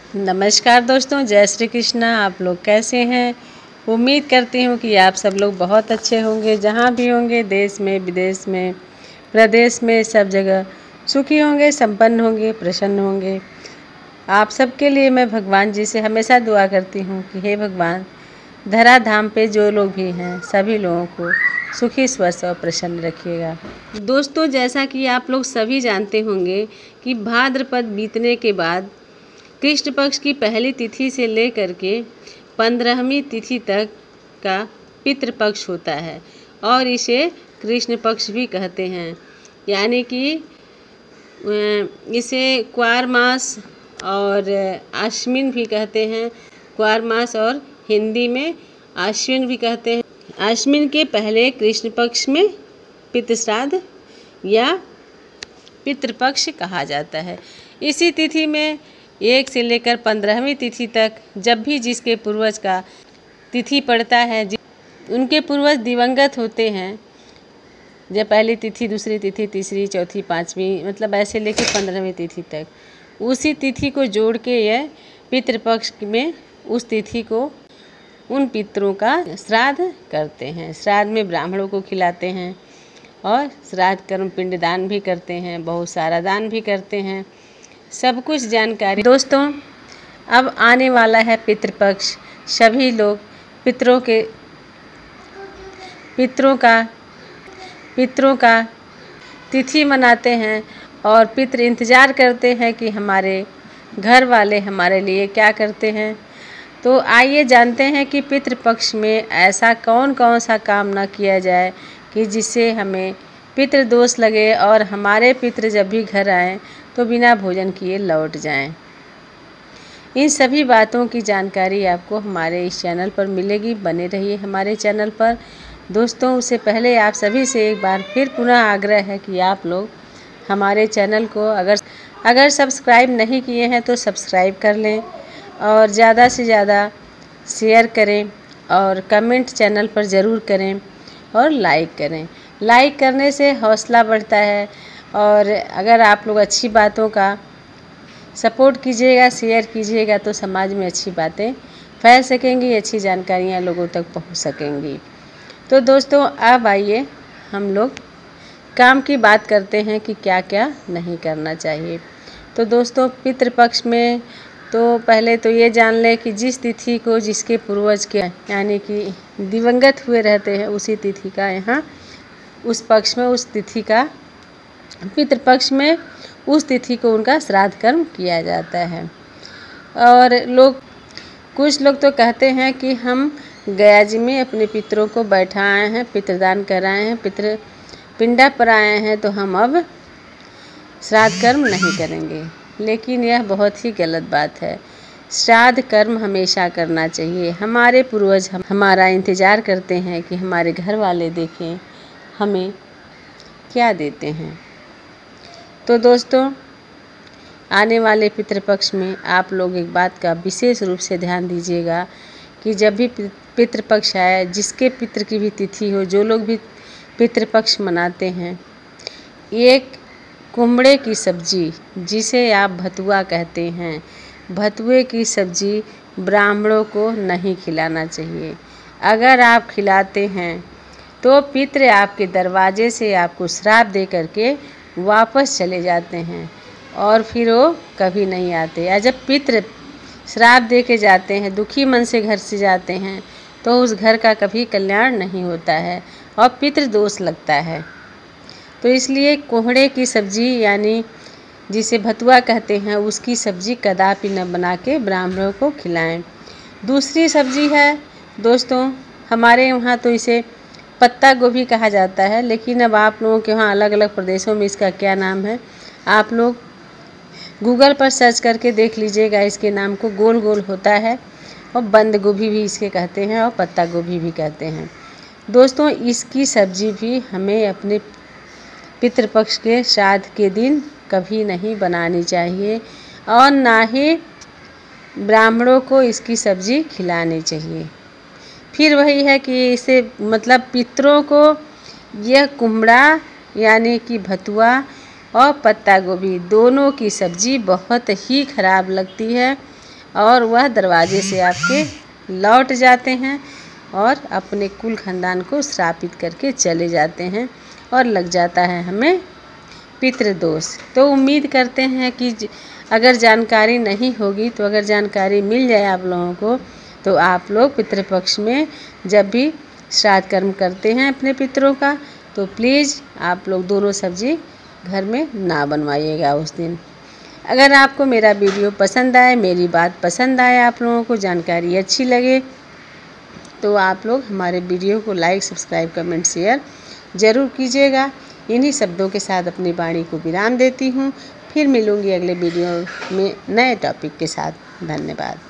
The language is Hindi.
नमस्कार दोस्तों, जय श्री कृष्णा। आप लोग कैसे हैं? उम्मीद करती हूँ कि आप सब लोग बहुत अच्छे होंगे, जहाँ भी होंगे, देश में, विदेश में, प्रदेश में, सब जगह सुखी होंगे, संपन्न होंगे, प्रसन्न होंगे। आप सबके लिए मैं भगवान जी से हमेशा दुआ करती हूँ कि हे भगवान, धरा धाम पे जो लोग भी हैं सभी लोगों को सुखी, स्वस्थ और प्रसन्न रखिएगा। दोस्तों, जैसा कि आप लोग सभी जानते होंगे कि भाद्रपद बीतने के बाद कृष्ण पक्ष की पहली तिथि से लेकर के 15वीं तिथि तक का पितृपक्ष होता है और इसे कृष्ण पक्ष भी कहते हैं। यानी कि इसे क्वार मास और आश्विन भी कहते हैं। क्वार मास और हिंदी में आश्विन भी कहते हैं। आश्विन के पहले कृष्ण पक्ष में पितृश्राद्ध या पितृपक्ष कहा जाता है। इसी तिथि में 1 से लेकर 15वीं तिथि तक जब भी जिसके पूर्वज का तिथि पड़ता है, उनके पूर्वज दिवंगत होते हैं, जब पहली तिथि, दूसरी तिथि, तीसरी, चौथी, 5वीं, मतलब ऐसे लेकर 15वीं तिथि तक, उसी तिथि को जोड़ के यह पितृपक्ष में उस तिथि को उन पितरों का श्राद्ध करते हैं। श्राद्ध में ब्राह्मणों को खिलाते हैं और श्राद्ध कर्म पिंडदान भी करते हैं, बहुत सारा दान भी करते हैं। सब कुछ जानकारी दोस्तों। अब आने वाला है पितृपक्ष। सभी लोग पितरों का तिथि मनाते हैं और पितृ इंतज़ार करते हैं कि हमारे घर वाले हमारे लिए क्या करते हैं। तो आइए जानते हैं कि पितृपक्ष में ऐसा कौन कौन सा काम ना किया जाए कि जिससे हमें पितृ दोष लगे और हमारे पितृ जब भी घर आएँ तो बिना भोजन किए लौट जाएं। इन सभी बातों की जानकारी आपको हमारे इस चैनल पर मिलेगी। बने रहिए हमारे चैनल पर। दोस्तों, उससे पहले आप सभी से एक बार फिर पुनः आग्रह है कि आप लोग हमारे चैनल को अगर सब्सक्राइब नहीं किए हैं तो सब्सक्राइब कर लें और ज़्यादा से ज़्यादा शेयर करें और कमेंट चैनल पर ज़रूर करें और लाइक करें। लाइक करने से हौसला बढ़ता है और अगर आप लोग अच्छी बातों का सपोर्ट कीजिएगा, शेयर कीजिएगा तो समाज में अच्छी बातें फैल सकेंगी, अच्छी जानकारियाँ लोगों तक पहुंच सकेंगी। तो दोस्तों, अब आइए हम लोग काम की बात करते हैं कि क्या क्या नहीं करना चाहिए। तो दोस्तों, पितृपक्ष में तो पहले तो ये जान लें कि जिस तिथि को जिसके पूर्वज के यानी कि दिवंगत हुए रहते हैं उसी तिथि का यहाँ उस पक्ष में उस तिथि का पितृपक्ष में उस तिथि को उनका श्राद्ध कर्म किया जाता है। और कुछ लोग तो कहते हैं कि हम गया जी में अपने पितरों को बैठाए हैं, पितृदान कराए हैं, पितृ पिंडा पर आए हैं, तो हम अब श्राद्ध कर्म नहीं करेंगे। लेकिन यह बहुत ही गलत बात है। श्राद्ध कर्म हमेशा करना चाहिए। हमारे पूर्वज हमारा इंतज़ार करते हैं कि हमारे घर वाले देखें हमें क्या देते हैं। तो दोस्तों, आने वाले पितृपक्ष में आप लोग एक बात का विशेष रूप से ध्यान दीजिएगा कि जब भी पितृपक्ष आए, जिसके पितृ की भी तिथि हो, जो लोग भी पितृपक्ष मनाते हैं, एक कुम्हड़े की सब्जी, जिसे आप भतुआ कहते हैं, भतुए की सब्जी ब्राह्मणों को नहीं खिलाना चाहिए। अगर आप खिलाते हैं तो पितृ आपके दरवाजे से आपको श्राप दे करके वापस चले जाते हैं और फिर वो कभी नहीं आते। या जब पितृ श्राप दे के जाते हैं, दुखी मन से घर से जाते हैं, तो उस घर का कभी कल्याण नहीं होता है और पितृ दोष लगता है। तो इसलिए कोहड़े की सब्जी यानी जिसे भतुआ कहते हैं, उसकी सब्जी कदापि न बना के ब्राह्मणों को खिलाएं। दूसरी सब्जी है दोस्तों, हमारे वहाँ तो इसे पत्ता गोभी कहा जाता है, लेकिन अब आप लोगों के वहाँ अलग अलग प्रदेशों में इसका क्या नाम है, आप लोग गूगल पर सर्च करके देख लीजिएगा। इसके नाम को गोल गोल होता है और बंद गोभी भी इसके कहते हैं और पत्ता गोभी भी कहते हैं। दोस्तों, इसकी सब्जी भी हमें अपने पितृपक्ष के श्राद्ध के दिन कभी नहीं बनानी चाहिए और ना ही ब्राह्मणों को इसकी सब्जी खिलानी चाहिए। फिर वही है कि इसे मतलब पितरों को यह कुम्हड़ा यानी कि भतुआ और पत्ता गोभी दोनों की सब्जी बहुत ही खराब लगती है और वह दरवाजे से आपके लौट जाते हैं और अपने कुल खानदान को श्रापित करके चले जाते हैं और लग जाता है हमें पितृदोष। तो उम्मीद करते हैं कि अगर जानकारी नहीं होगी तो अगर जानकारी मिल जाए आप लोगों को तो आप लोग पितृपक्ष में जब भी श्राद्ध कर्म करते हैं अपने पितरों का तो प्लीज़ आप लोग दोनों सब्जी घर में ना बनवाइएगा उस दिन। अगर आपको मेरा वीडियो पसंद आए, मेरी बात पसंद आए, आप लोगों को जानकारी अच्छी लगे तो आप लोग हमारे वीडियो को लाइक, सब्सक्राइब, कमेंट, शेयर ज़रूर कीजिएगा। इन्हीं शब्दों के साथ अपनी वाणी को विराम देती हूँ। फिर मिलूँगी अगले वीडियो में नए टॉपिक के साथ। धन्यवाद।